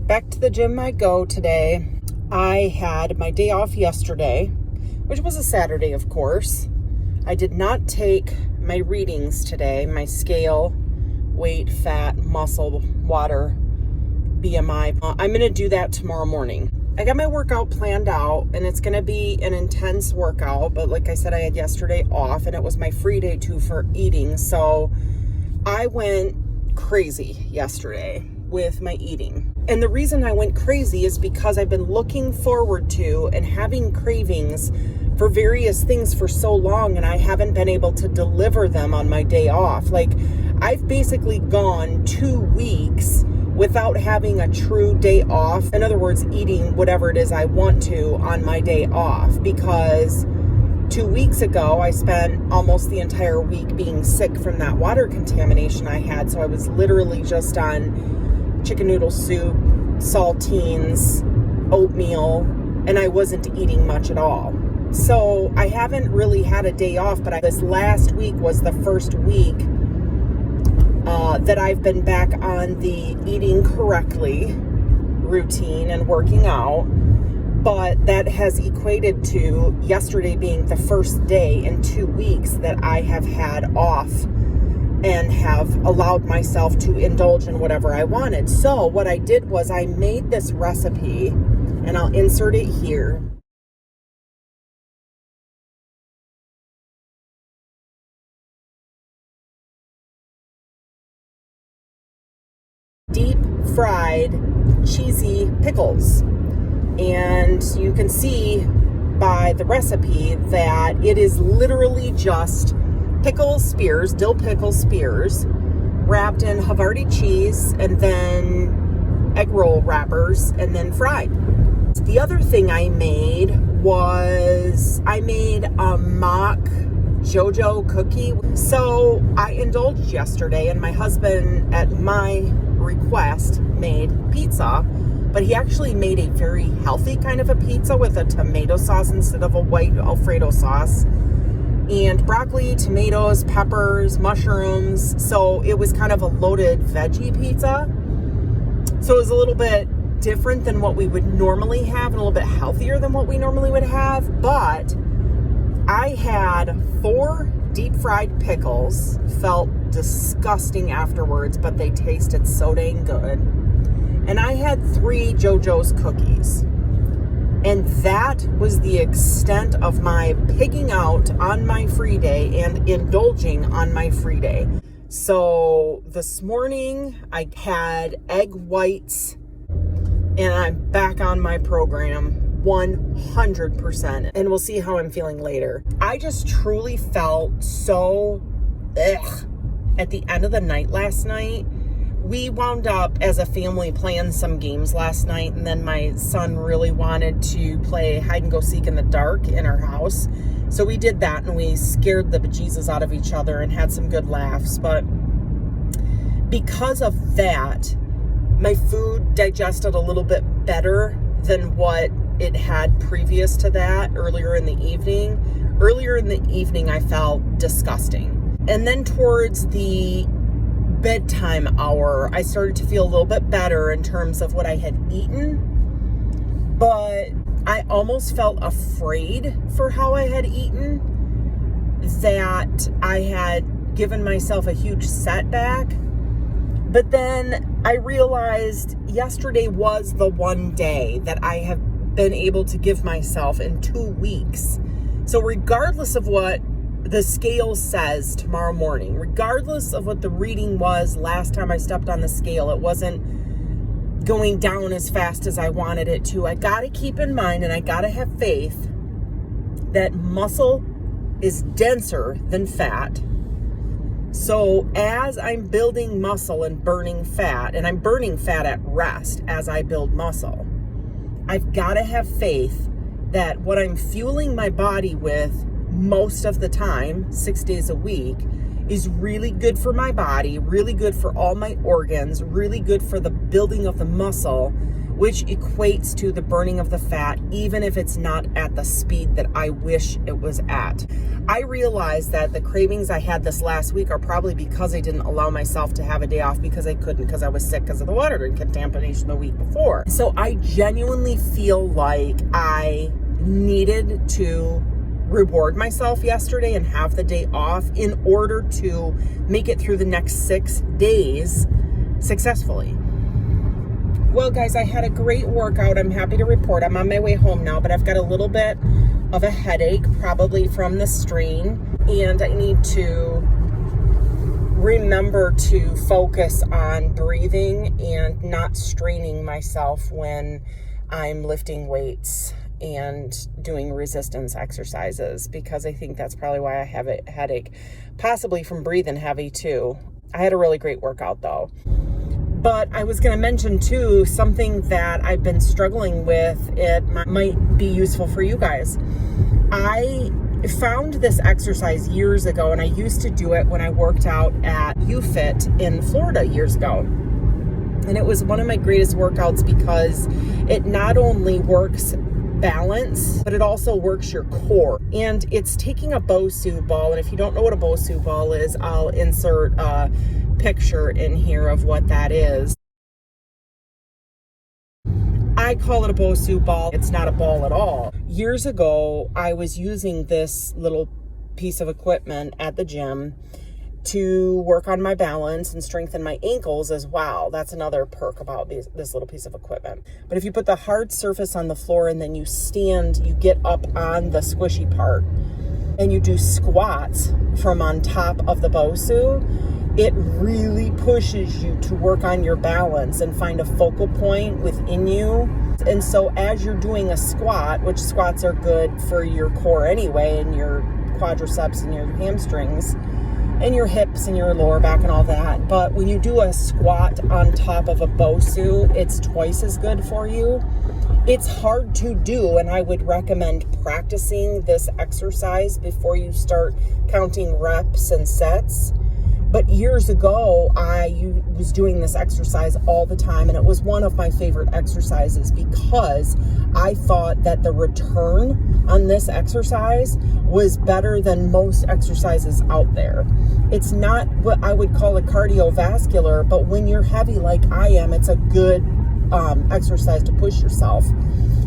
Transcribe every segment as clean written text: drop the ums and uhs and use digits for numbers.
back to the gym I go today. I had my day off yesterday, which was a Saturday, of course. I did not take my readings today, my scale, weight, fat, muscle, water, BMI. I'm going to do that tomorrow morning. I got my workout planned out, and it's going to be an intense workout, but like I said, I had yesterday off, and it was my free day too for eating, so I went crazy yesterday with my eating. And the reason I went crazy is because I've been looking forward to and having cravings for various things for so long, and I haven't been able to deliver them on my day off. Like, I've basically gone 2 weeks without having a true day off. In other words, eating whatever it is I want to on my day off, because 2 weeks ago, I spent almost the entire week being sick from that water contamination I had. So I was literally just on chicken noodle soup, saltines, oatmeal, and I wasn't eating much at all. So I haven't really had a day off, but this last week was the first week that I've been back on the eating correctly routine and working out. But that has equated to yesterday being the first day in 2 weeks that I have had off and have allowed myself to indulge in whatever I wanted. So what I did was I made this recipe, and I'll insert it here. Deep fried cheesy pickles. And you can see by the recipe that it is literally just pickle spears, dill pickle spears, wrapped in Havarti cheese and then egg roll wrappers and then fried. The other thing I made was I made a mock JoJo cookie. So I indulged yesterday, and my husband, at my request, made pizza. But he actually made a very healthy kind of a pizza with a tomato sauce instead of a white Alfredo sauce. And broccoli, tomatoes, peppers, mushrooms. So it was kind of a loaded veggie pizza. So it was a little bit different than what we would normally have and a little bit healthier than what we normally would have. But I had 4 deep fried pickles. Felt disgusting afterwards, but they tasted so dang good. And I had 3 JoJo's cookies. And that was the extent of my pigging out on my free day and indulging on my free day. So this morning I had egg whites, and I'm back on my program 100%. And we'll see how I'm feeling later. I just truly felt so at the end of the night last night. We wound up as a family playing some games last night, and then my son really wanted to play hide and go seek in the dark in our house. So we did that, and we scared the bejesus out of each other and had some good laughs. But because of that, my food digested a little bit better than what it had previous to that earlier in the evening. Earlier in the evening, I felt disgusting. And then towards the bedtime hour, I started to feel a little bit better in terms of what I had eaten, but I almost felt afraid for how I had eaten, that I had given myself a huge setback. But then I realized yesterday was the one day that I have been able to give myself in 2 weeks. So regardless of what the scale says tomorrow morning, regardless of what the reading was last time I stepped on the scale, it wasn't going down as fast as I wanted it to. I got to keep in mind, and I got to have faith, that muscle is denser than fat. So as I'm building muscle and burning fat, and I'm burning fat at rest as I build muscle, I've got to have faith that what I'm fueling my body with most of the time, 6 days a week, is really good for my body, really good for all my organs, really good for the building of the muscle, which equates to the burning of the fat, even if it's not at the speed that I wish it was at. I realized that the cravings I had this last week are probably because I didn't allow myself to have a day off because I couldn't, because I was sick because of the water contamination the week before. So I genuinely feel like I needed to reward myself yesterday and have the day off in order to make it through the next 6 days successfully. Well, guys, I had a great workout. I'm happy to report. I'm on my way home now, but I've got a little bit of a headache, probably from the strain, and I need to remember to focus on breathing and not straining myself when I'm lifting weights and doing resistance exercises, because I think that's probably why I have a headache, possibly from breathing heavy too. I had a really great workout though. But I was going to mention too, something that I've been struggling with. It might be useful for you guys. I found this exercise years ago, and I used to do it when I worked out at UFIT in Florida years ago. And it was one of my greatest workouts because it not only works balance, but it also works your core. And it's taking a Bosu ball. And if you don't know what a Bosu ball is, I'll insert a picture in here of what that is. I call it a Bosu ball. It's not a ball at all. Years ago, I was using this little piece of equipment at the gym to work on my balance and strengthen my ankles as well. That's another perk about this little piece of equipment. But if you put the hard surface on the floor and then you stand, you get up on the squishy part and you do squats from on top of the Bosu, it really pushes you to work on your balance and find a focal point within you. And so as you're doing a squat, which squats are good for your core anyway, and your quadriceps and your hamstrings, and your hips and your lower back and all that. But when you do a squat on top of a Bosu, it's twice as good for you. It's hard to do, and I would recommend practicing this exercise before you start counting reps and sets. But years ago, I was doing this exercise all the time, and it was one of my favorite exercises because I thought that the return on this exercise was better than most exercises out there. It's not what I would call a cardiovascular, but when you're heavy like I am, it's a good exercise to push yourself.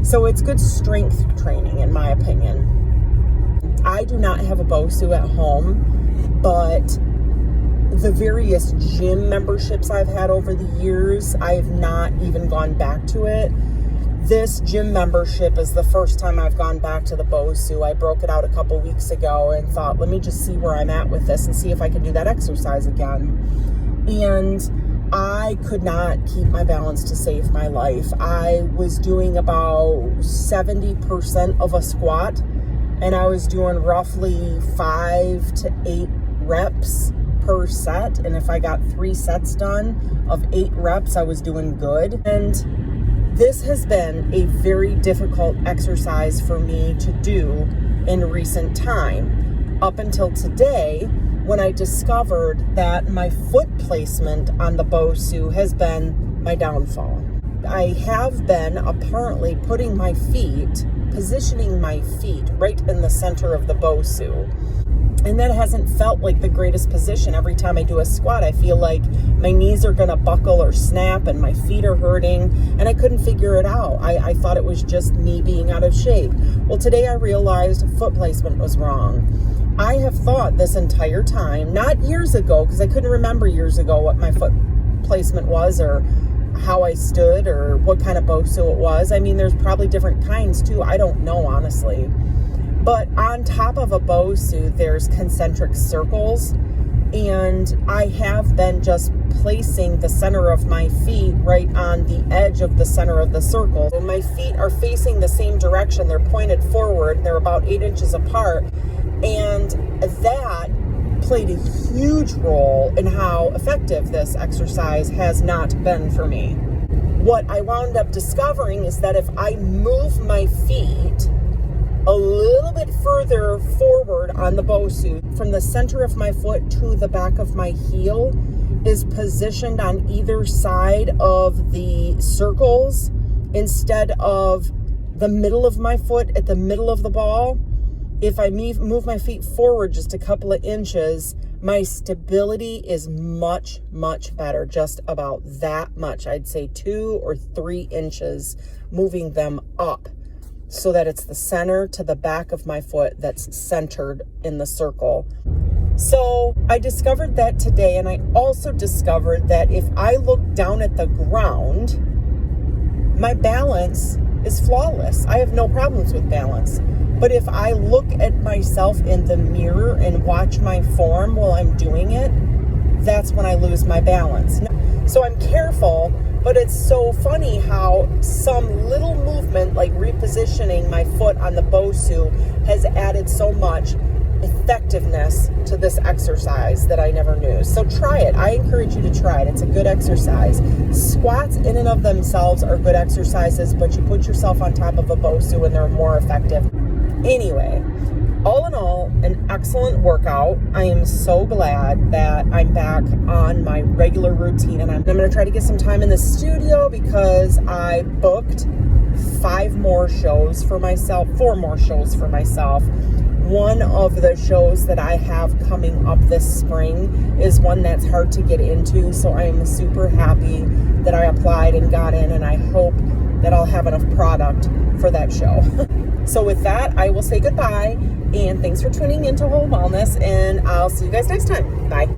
So it's good strength training, in my opinion. I do not have a Bosu at home, but the various gym memberships I've had over the years, I have not even gone back to it. This gym membership is the first time I've gone back to the Bosu. I broke it out a couple weeks ago and thought, let me just see where I'm at with this and see if I can do that exercise again. And I could not keep my balance to save my life. I was doing about 70% of a squat, and I was doing roughly 5 to 8 reps per set. And if I got 3 sets done of 8 reps, I was doing good. And this has been a very difficult exercise for me to do in recent time, up until today, when I discovered that my foot placement on the Bosu has been my downfall. I have been apparently positioning my feet right in the center of the Bosu. And that hasn't felt like the greatest position. Every time I do a squat, I feel like my knees are going to buckle or snap and my feet are hurting. And I couldn't figure it out. I thought it was just me being out of shape. Well, today I realized foot placement was wrong. I have thought this entire time, not years ago, because I couldn't remember years ago what my foot placement was or how I stood or what kind of Bosu it was. I mean, there's probably different kinds too. I don't know, honestly. But on top of a Bosu, there's concentric circles, and I have been just placing the center of my feet right on the edge of the center of the circle. And my feet are facing the same direction. They're pointed forward. They're about 8 inches apart. And that played a huge role in how effective this exercise has not been for me. What I wound up discovering is that if I move my feet a little bit further forward on the Bosu, from the center of my foot to the back of my heel is positioned on either side of the circles, instead of the middle of my foot at the middle of the ball. If I move my feet forward just a couple of inches, my stability is much, much better. Just about that much. I'd say 2 or 3 inches, moving them up so that it's the center to the back of my foot that's centered in the circle. So I discovered that today, and I also discovered that if I look down at the ground, my balance is flawless. I have no problems with balance. But if I look at myself in the mirror and watch my form while I'm doing it, that's when I lose my balance. So I'm careful, but it's so funny how some little movement, like repositioning my foot on the Bosu, has added so much effectiveness to this exercise that I never knew. So try it. I encourage you to try it. It's a good exercise. Squats in and of themselves are good exercises, but you put yourself on top of a Bosu and they're more effective. Anyway, all in all, an excellent workout. I am so glad that I'm back on my regular routine, and I'm going to try to get some time in the studio because I booked 4 more shows for myself. One of the shows that I have coming up this spring is one that's hard to get into, so I am super happy that I applied and got in, and I hope that I'll have enough product for that show. So with that, I will say goodbye, and thanks for tuning into Whole Wellness, and I'll see you guys next time. Bye.